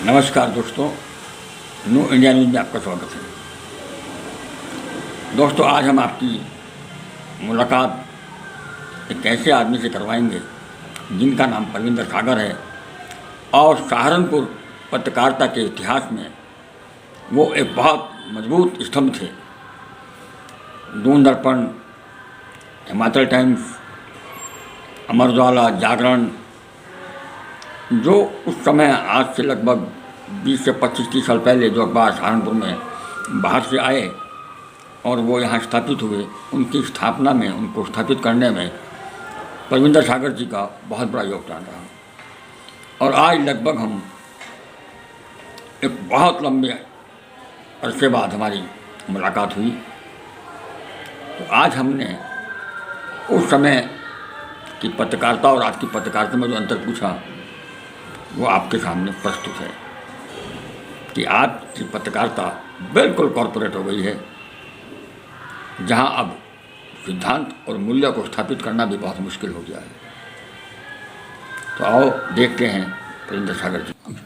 नमस्कार दोस्तों, new India news में आपका स्वागत है। दोस्तों, आज हम आपकी मुलाकात एक ऐसे आदमी से करवाएंगे जिनका नाम परविंदर सागर है और सहारनपुर पत्रकारिता के इतिहास में वो एक बहुत मजबूत स्तंभ थे। दूरदर्पण, हिमाचल टाइम्स, अमर उजाला, जागरण, जो उस समय आज से लगभग 20 से 25-30 साल पहले जो अखबार सहारनपुर में बाहर से आए और वो यहाँ स्थापित हुए, उनकी स्थापना में, उनको स्थापित करने में परविंदर सागर जी का बहुत बड़ा योगदान रहा। और आज लगभग हम एक बहुत लंबे अरसे बाद हमारी मुलाकात हुई, तो आज हमने उस समय की पत्रकारिता और आज की पत्रकारिता में जो अंतर पूछा वो आपके सामने प्रस्तुत है कि आज की पत्रकारिता बिल्कुल कॉरपोरेट हो गई है, जहां अब सिद्धांत और मूल्य को स्थापित करना भी बहुत मुश्किल हो गया है। तो आओ देखते हैं परविंदर सागर जी।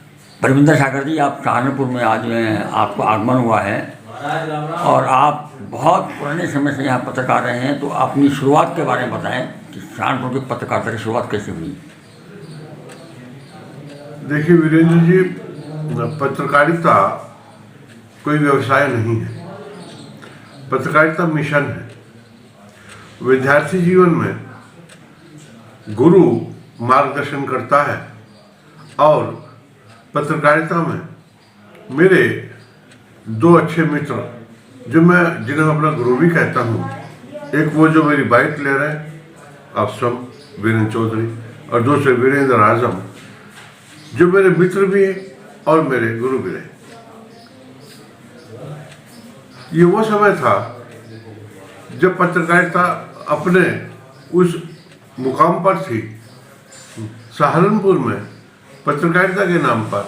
परविंदर सागर जी, आप सहारनपुर में आज आपका आगमन हुआ है और आप बहुत पुराने समय से यहाँ पत्रकार रहे हैं, तो अपनी शुरुआत के बारे में बताएं कि सहारनपुर की पत्रकारिता की शुरुआत कैसे हुई। देखिए वीरेंद्र जी, पत्रकारिता कोई व्यवसाय नहीं है, पत्रकारिता मिशन है। विद्यार्थी जीवन में गुरु मार्गदर्शन करता है और पत्रकारिता में मेरे दो अच्छे मित्र जिन्हें अपना गुरु भी कहता हूँ, एक वो जो मेरी बाइक ले रहे हैं अफसम वीरेंद्र चौधरी, और दूसरे वीरेंद्र आजम जो मेरे मित्र भी हैं और मेरे गुरु भी रहे। ये वो समय था जब पत्रकारिता अपने उस मुकाम पर थी। सहारनपुर में पत्रकारिता के नाम पर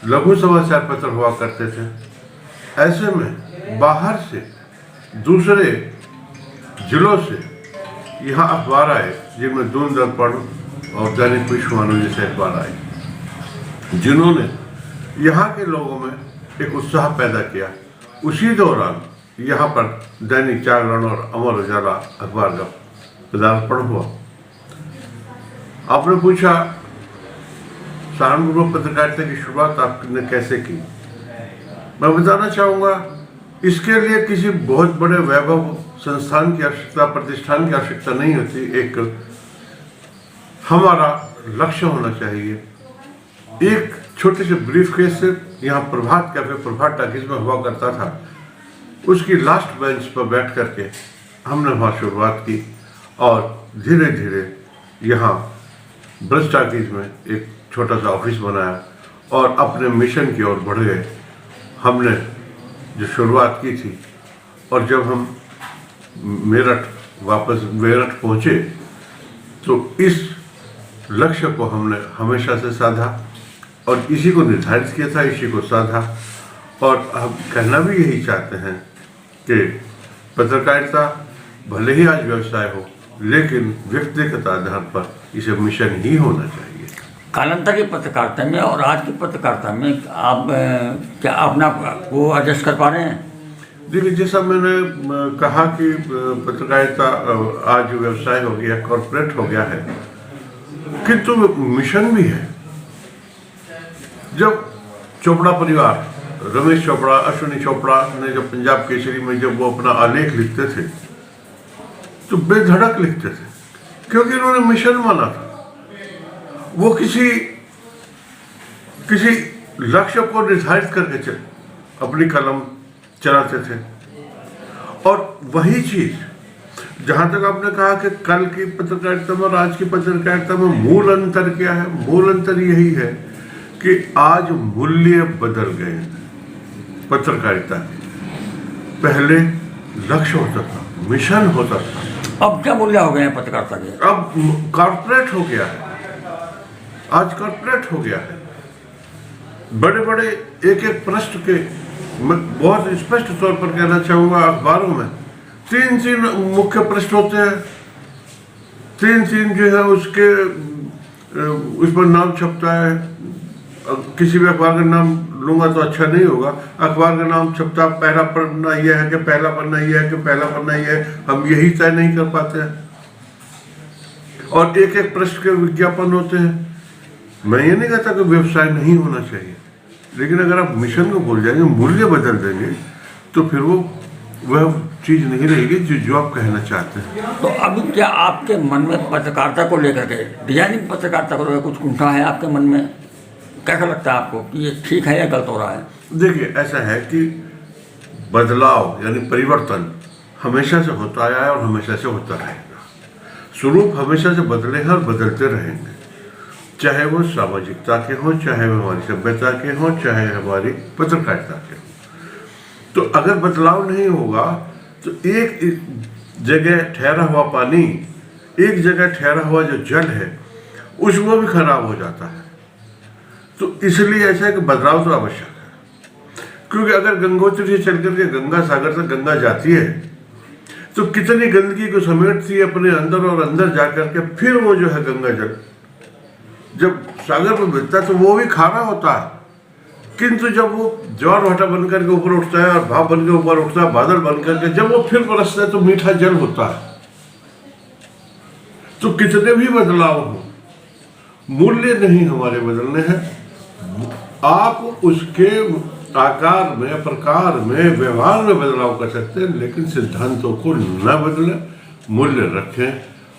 लघु समाचार पत्र हुआ करते थे। ऐसे में बाहर से दूसरे जिलों से यहाँ अखबार आए, जिनमें दूरदर्पण और दैनिक विश्वमानव जैसे अखबार आए, जिन्होंने यहाँ के लोगों में एक उत्साह पैदा किया। उसी दौरान यहाँ पर दैनिक जागरण और अमर उजाला अखबार का पदार्पण हुआ। आपने पूछा सहारनपुर में पत्रकारिता की शुरुआत आपने कैसे की। मैं बताना चाहूँगा, इसके लिए किसी बहुत बड़े वैभव संस्थान की आवश्यकता, प्रतिष्ठान की आवश्यकता नहीं होती। एक हमारा लक्ष्य होना चाहिए। एक छोटे से ब्रीफ केस से यहाँ प्रभात कैफे, प्रभात टाकीज में हुआ करता था, उसकी लास्ट बेंच पर बैठ करके हमने वहाँ शुरुआत की और धीरे धीरे यहाँ ब्रज टाकीज में एक छोटा सा ऑफिस बनाया और अपने मिशन की ओर बढ़ गए। हमने जो शुरुआत की थी, और जब हम वापस मेरठ पहुँचे तो इस लक्ष्य को हमने हमेशा से साधा और इसी को निर्धारित किया था, इसी को साधा। और हम कहना भी यही चाहते हैं कि पत्रकारिता भले ही आज व्यवसाय हो, लेकिन व्यक्तिगत आधार पर इसे मिशन ही होना चाहिए। कालांतर की पत्रकारिता में और आज की पत्रकारिता में आप क्या अपना वो एडजस्ट कर पा रहे हैं? देखिए, जैसा मैंने कहा कि पत्रकारिता आज व्यवसाय हो गया, कॉर्पोरेट हो गया है, किंतु मिशन भी है। जब चोपड़ा परिवार, रमेश चोपड़ा, अश्विनी चोपड़ा ने जब पंजाब केसरी में जब वो अपना आलेख लिखते थे तो बेधड़क लिखते थे, क्योंकि उन्होंने मिशन माना था। वो किसी लक्ष्य को निर्धारित करके अपनी कलम चलाते थे। और वही चीज जहां तक आपने कहा कि कल की पत्रकारिता में और आज की पत्रकारिता में मूल अंतर क्या है, मूल अंतर यही है कि आज मूल्य बदल गए। पत्रकारिता के पहले लक्ष्य होता था, मिशन होता था। अब क्या मूल्य हो गए हैं पत्रकारिता के? अब कॉर्पोरेट हो गया है। आज कॉर्पोरेट हो गया है। बड़े बड़े एक एक पृष्ठ के, मैं बहुत स्पष्ट तौर पर कहना चाहूंगा, अखबारों में 3 मुख्य पृष्ठ होते हैं। 3 जो है उसके उस पर नाम छपता है, किसी भी अखबार का नाम लूंगा तो अच्छा नहीं होगा। अखबार का नाम छपता, पहला पन्ना यह है कि पहला पन्ना यह है कि पहला पन्ना यह है, हम यही तय नहीं कर पाते हैं। और एक एक पृष्ठ के विज्ञापन होते हैं। मैं ये नहीं कहता कि व्यवसाय नहीं होना चाहिए, लेकिन अगर आप मिशन को भूल जाएंगे, मूल्य बदल देंगे, तो फिर वह चीज़ नहीं रहेगी जो आप कहना चाहते हैं। तो अभी क्या आपके मन में पत्रकारिता को लेकर के, डिजाइनिंग पत्रकारिता को लेकर कुछ कुंठा है आपके मन में? कैसा लगता है आपको कि ये ठीक है या गलत हो रहा है? देखिए, ऐसा है कि बदलाव यानी परिवर्तन हमेशा से होता आया है और हमेशा से होता रहेगा। स्वरूप हमेशा से बदले हैं और बदलते रहेंगे, चाहे वो सामाजिकता के हों, चाहे वो हमारी सभ्यता के हों, चाहे हमारी पत्रकारिता के हों। तो अगर बदलाव नहीं होगा तो एक जगह ठहरा हुआ पानी, एक जगह ठहरा हुआ जो जल है, उसमें भी खराब हो जाता है। तो इसलिए ऐसा है कि बदलाव तो आवश्यक है, क्योंकि अगर गंगोत्री से चल करके गंगा सागर तक गंगा जाती है तो कितनी गंदगी को समेटती है अपने अंदर, और अंदर जाकर के फिर वो जो है गंगा जल जब सागर में मिलता है तो वो भी खारा होता है, किंतु जब वो ज्वार भाटा बनकर के ऊपर उठता है और भाप बन के ऊपर उठता है, बादल बनकर के जब वो फिर बरसता है तो मीठा जल होता है। तो कितने भी बदलाव हो, मूल्य नहीं हमारे बदलने हैं। आप उसके आकार में, प्रकार में, व्यवहार में बदलाव कर सकते हैं, लेकिन सिद्धांतों को न बदलें, मूल्य रखें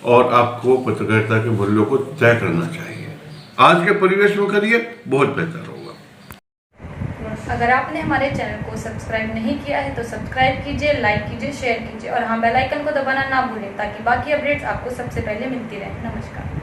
और आपको पत्रकारिता के मूल्यों को तय करना चाहिए। आज के परिवेश में करिए, बहुत बेहतर होगा। अगर आपने हमारे चैनल को सब्सक्राइब नहीं किया है तो सब्सक्राइब कीजिए, लाइक कीजिए, शेयर कीजिए और हाँ, बेल आइकन को दबाना ना भूलें ताकि बाकी अपडेट्स आपको सबसे पहले मिलती रहे। नमस्कार।